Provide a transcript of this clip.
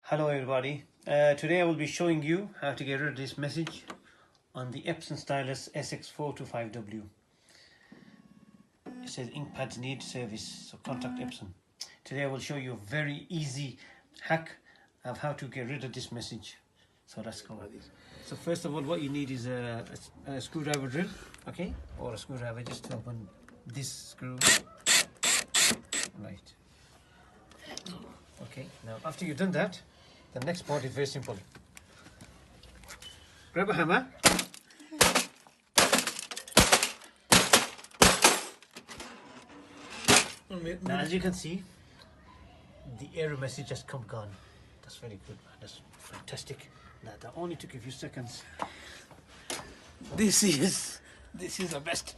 Hello everybody. Today I will be showing you how to get rid of this message on the Epson Stylus SX425W. It says ink pads need service, so contact Epson. Today I will show you a very easy hack of how to get rid of this message. So let's go. So first of all, what you need is a screwdriver drill, okay, or a screwdriver just to open this screw. Right. Okay, now after you've done that, the next part is very simple. Grab a hammer. Now as you can see, the error message has come gone. That's very good, man. That's fantastic. That only took a few seconds. This is the best.